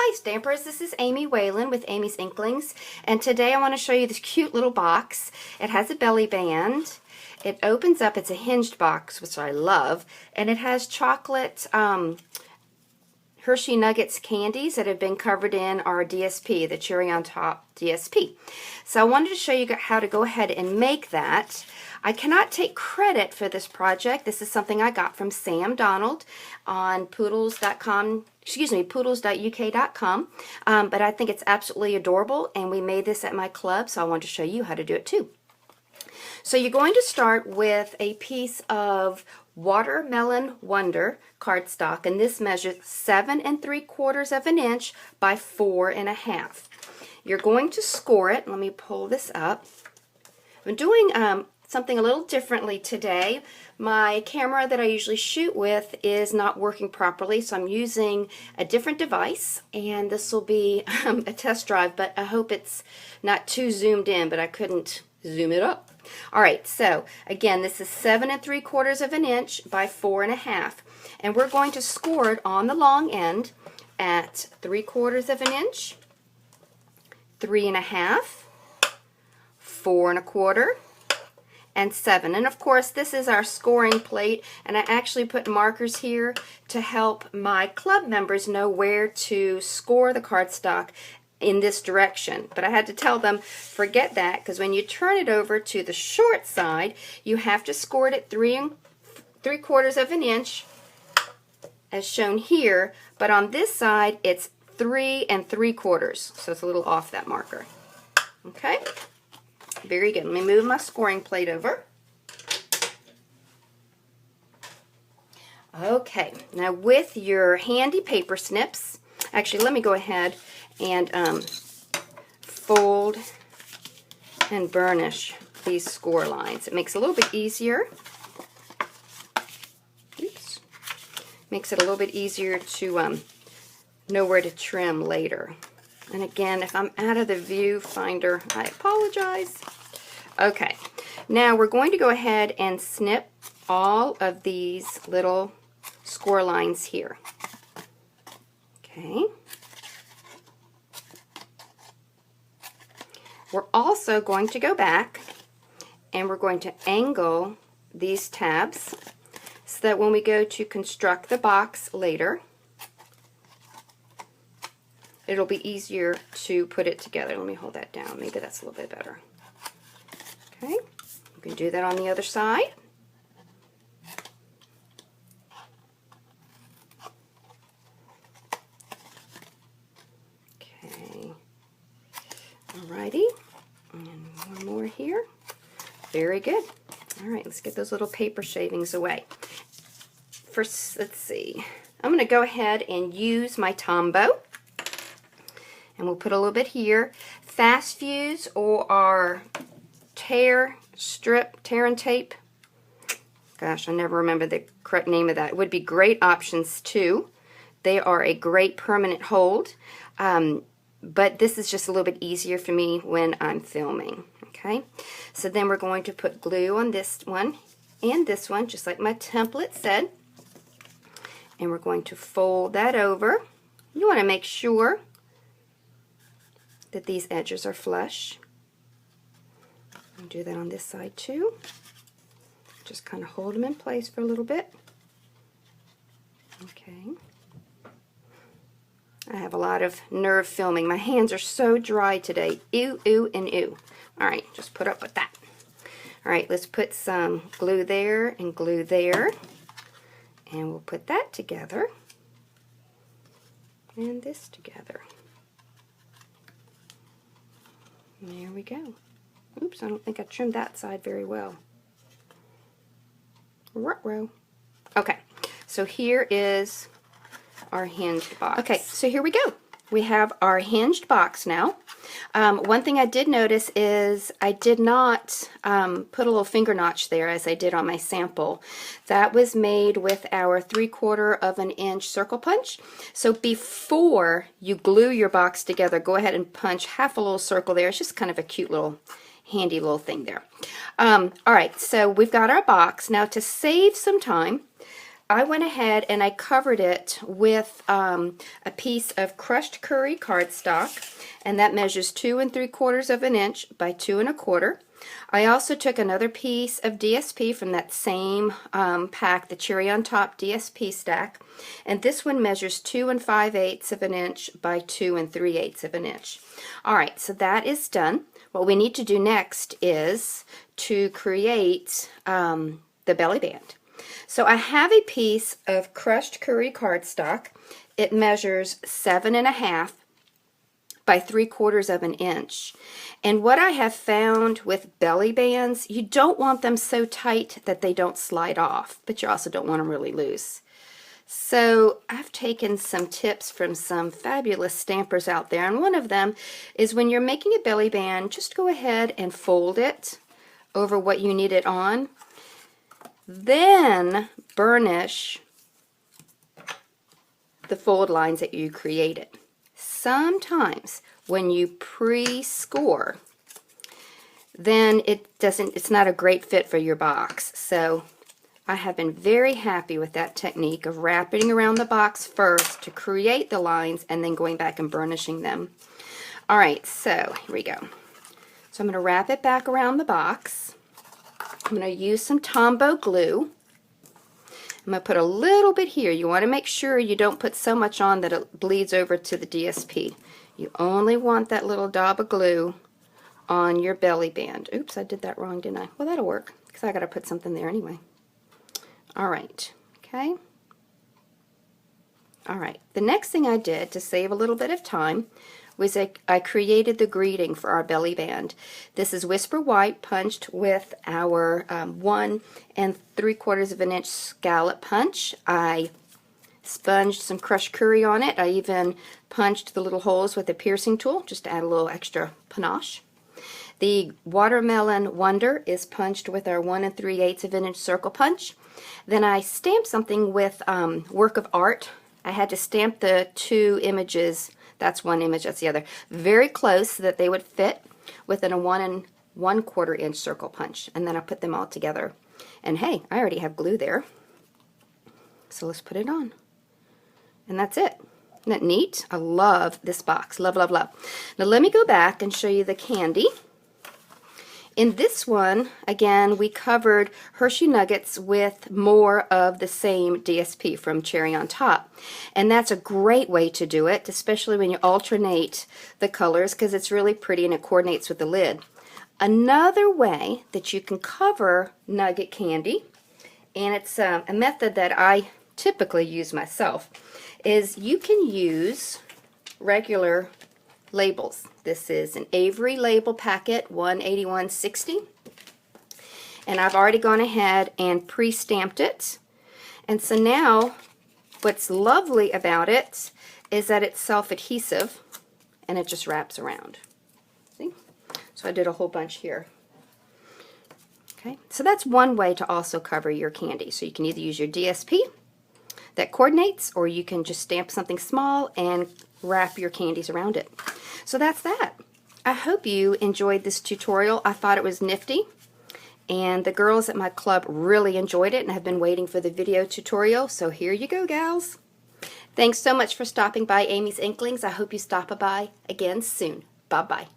Hi Stampers, this is Amy Whalen with Amy's Inklings, and today I want to show you this cute little box. It has a belly band. It opens up, it's a hinged box, which I love, and it has chocolate Hershey Nuggets candies that have been covered in our DSP, the cherry on top DSP. So I wanted to show you how to go ahead and make that. I cannot take credit for this project. This is something I got from Sam Donald on poodles.com, poodles.uk.com, but I think it's absolutely adorable, and we made this at my club, so I wanted to show you how to do it too. So you're going to start with a piece of Watermelon Wonder cardstock, and this measures 7 3/4 inches by 4 1/2. You're going to score it. Let me pull this up. I'm doing something a little differently today. My camera that I usually shoot with is not working properly, so I'm using a different device, and this will be a test drive, but I hope it's not too zoomed in, but I couldn't zoom it up. Alright, so again, this is 7 3/4 inches by 4 1/2, and we're going to score it on the long end at 3/4 inch, 3 1/2, 4 1/4, and 7. And of course, this is our scoring plate, and I actually put markers here to help my club members know where to score the cardstock in this direction. But I had to tell them, forget that, because when you turn it over to the short side, you have to score it at 3 3/4 inches, as shown here, but on this side, it's 3 3/4, so it's a little off that marker. Okay? Very good. Let me move my scoring plate over. Okay, now with your handy paper snips, actually let me go ahead and fold and burnish these score lines. It makes it a little bit easier. Oops. Makes it a little bit easier to know where to trim later. And again, if I'm out of the viewfinder, I apologize. Okay, now we're going to go ahead and snip all of these little score lines here. Okay. We're also going to go back and we're going to angle these tabs so that when we go to construct the box later, it'll be easier to put it together. Let me hold that down. Maybe that's a little bit better. Okay, you can do that on the other side. Okay, alrighty, and one more here. Very good. All right, let's get those little paper shavings away. First, let's see. I'm going to go ahead and use my Tombow. And we'll put a little bit here. Fast Fuse or our tear and tape. Gosh, I never remember the correct name of that. It would be great options too. They are a great permanent hold. But this is just a little bit easier for me when I'm filming. Okay, so then we're going to put glue on this one and this one, just like my template said. And we're going to fold that over. You want to make sure that these edges are flush. And do that on this side too. Just kind of hold them in place for a little bit. Okay. I have a lot of nerve filming. My hands are so dry today. Ew, ew, and ew. Alright, just put up with that. Alright, let's put some glue there and glue there. And we'll put that together. And this together. There we go. Oops, I don't think I trimmed that side very well. Ruh-roh. Okay, so here is our hinged box. Okay, so here we go. We have our hinged box now. One thing I did notice is I did not put a little finger notch there as I did on my sample. That was made with our 3/4 inch circle punch. So before you glue your box together, go ahead and punch half a little circle there. It's just kind of a cute little handy little thing there. Alright, so we've got our box. Now to save some time, I went ahead and I covered it with a piece of crushed curry cardstock, and that measures 2 3/4 of an inch by 2 1/4. I also took another piece of DSP from that same pack, the Cherry on Top DSP stack, and this one measures 2 5/8 of an inch by 2 3/8 of an inch. Alright, so that is done. What we need to do next is to create the belly band. So I have a piece of crushed curry cardstock. It measures 7 1/2 by 3/4 of an inch. And what I have found with belly bands, you don't want them so tight that they don't slide off, but you also don't want them really loose. So I've taken some tips from some fabulous stampers out there, and one of them is when you're making a belly band, just go ahead and fold it over what you need it on. Then burnish the fold lines that you created. Sometimes when you pre-score, then it's not a great fit for your box. So I have been very happy with that technique of wrapping around the box first to create the lines and then going back and burnishing them. Alright, so here we go. So I'm going to wrap it back around the box. I'm going to use some Tombow glue. I'm going to put a little bit here. You want to make sure you don't put so much on that it bleeds over to the DSP. You only want that little dab of glue on your belly band. Oops, I did that wrong, didn't I? Well, that'll work because I got to put something there anyway. Alright, okay. Alright, the next thing I did to save a little bit of time was I created the greeting for our belly band. This is Whisper White punched with our 1 3/4 of an inch scallop punch. I sponged some crushed curry on it. I even punched the little holes with a piercing tool just to add a little extra panache. The Watermelon Wonder is punched with our 1 3/8 of an inch circle punch. Then I stamped something with work of art. I had to stamp the two images. That's one image, that's the other. Very close so that they would fit within a 1 1/4 inch circle punch. And then I put them all together. And hey, I already have glue there. So let's put it on. And that's it. Isn't that neat? I love this box. Love, love, love. Now let me go back and show you the candy. In this one, again, we covered Hershey Nuggets with more of the same DSP from Cherry on Top. And that's a great way to do it, especially when you alternate the colors, because it's really pretty and it coordinates with the lid. Another way that you can cover nugget candy, and it's a method that I typically use myself, is you can use regular labels. This is an Avery label packet, 181.60, and I've already gone ahead and pre-stamped it. And so now what's lovely about it is that it's self-adhesive and it just wraps around. See? So I did a whole bunch here. Okay, so that's one way to also cover your candy. So you can either use your DSP that coordinates, or you can just stamp something small and wrap your candies around it. So that's that. I hope you enjoyed this tutorial. I thought it was nifty, and the girls at my club really enjoyed it and have been waiting for the video tutorial. So here you go, gals. Thanks so much for stopping by Amy's Inklings. I hope you stop by again soon. Bye-bye.